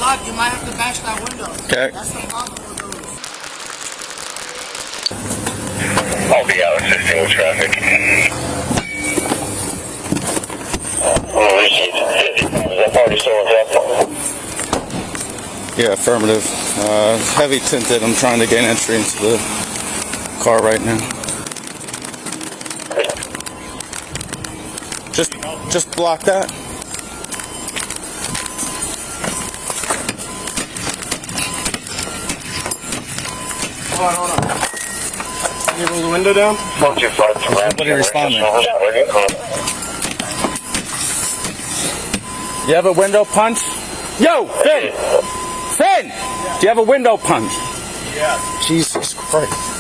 locked. You might have to bash that window. Okay. That's the problem with those. I'll be out assisting with traffic. Is that party still available? Yeah, affirmative. Heavy tinted. I'm trying to gain entry into the car right now. Just block that. Hold on. Can you roll the window down? Nobody responding. You have a window punch? Yo, Finn! Finn! Do you have a window punch? Yeah. Jesus Christ.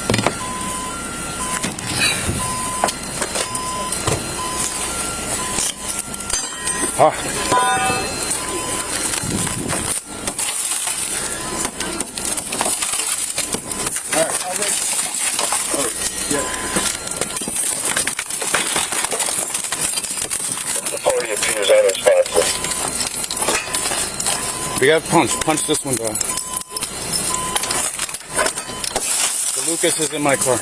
We got punch this one down. The Lucas is in my car.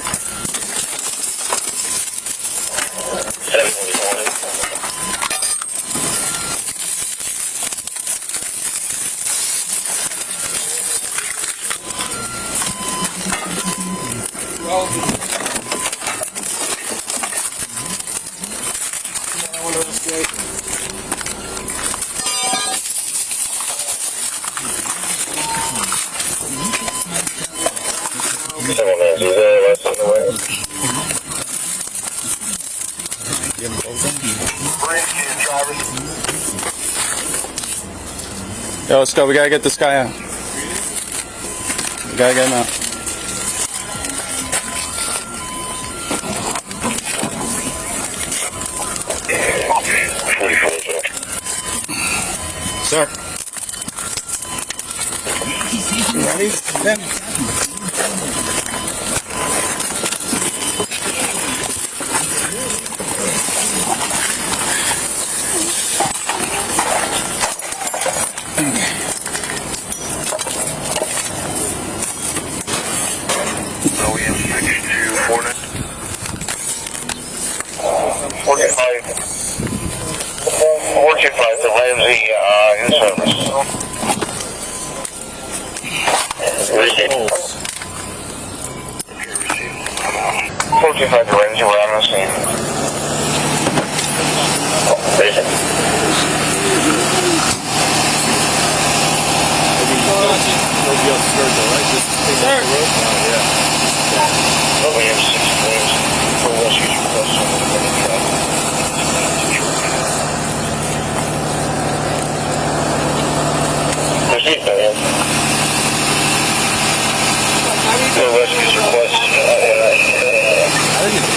Yo, let's go. We gotta get this guy out. We gotta get him out. Sir. You ready? Yeah. The Ramsey in service. 425 to Ramsey, we're on the scene. Basic. We have 6 points for rescue requests on the track. Received, man. No rescues requested.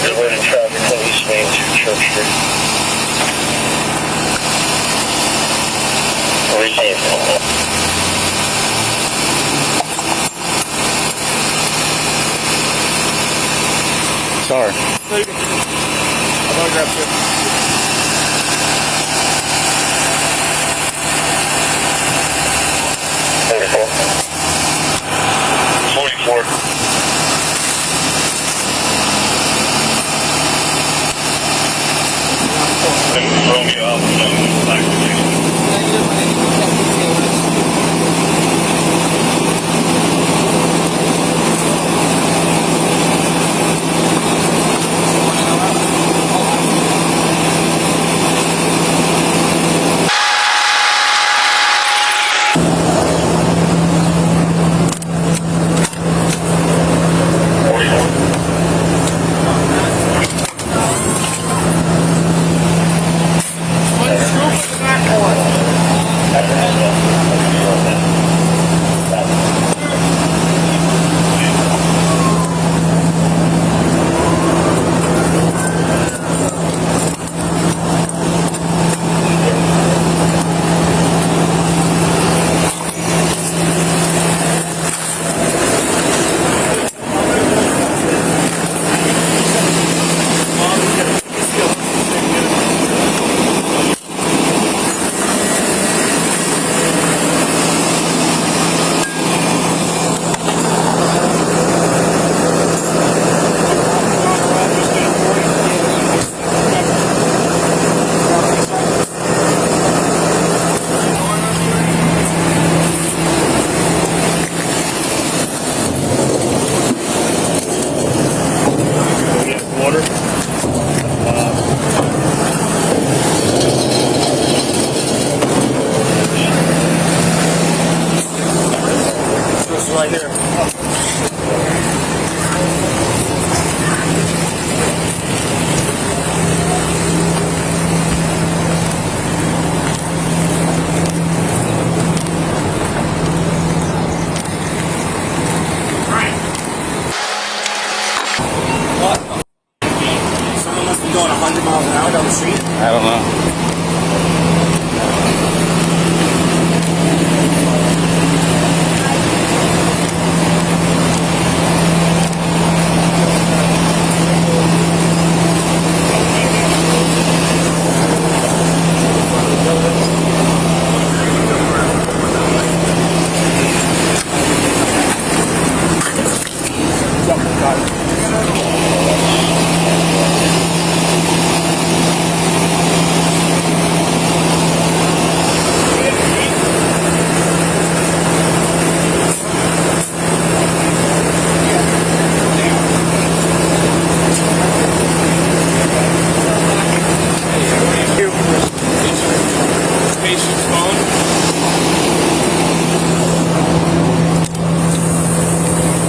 Diverted traffic from East Main to Church Street. Received. Sorry. I'm gonna grab you. 44. right here. Someone must be going 100 miles an hour down the street. I don't know. Patient's phone.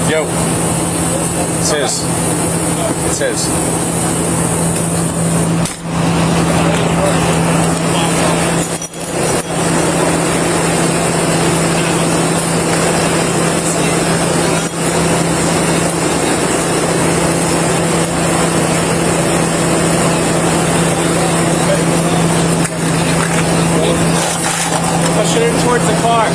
Yo. It's his. It's his. Push it in towards the car.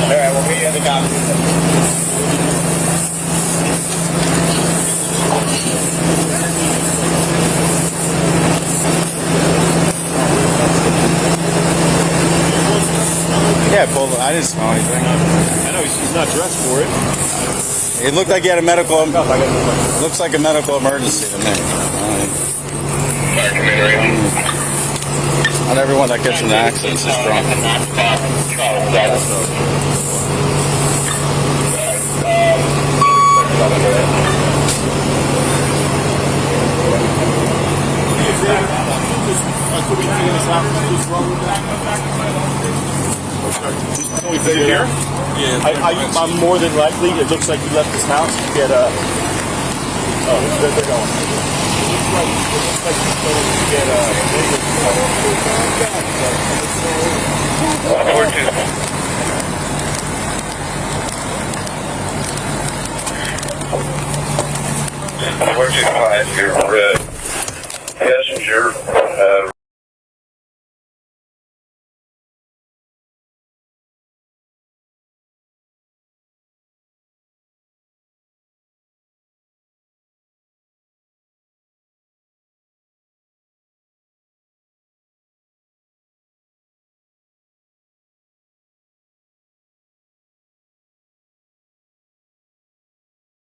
Alright, we'll meet you at the doctor. Yeah, Apolo. I didn't smell anything. I know he's not dressed for it. It looked like he had a medical. Looks like a medical emergency to me. Not everyone that gets into accidents is drunk. Can we figure here? Yeah. I'm more than likely, it looks like he left his house to get a... Oh, they're going. It looks like he's going to get Emergency 5, your passenger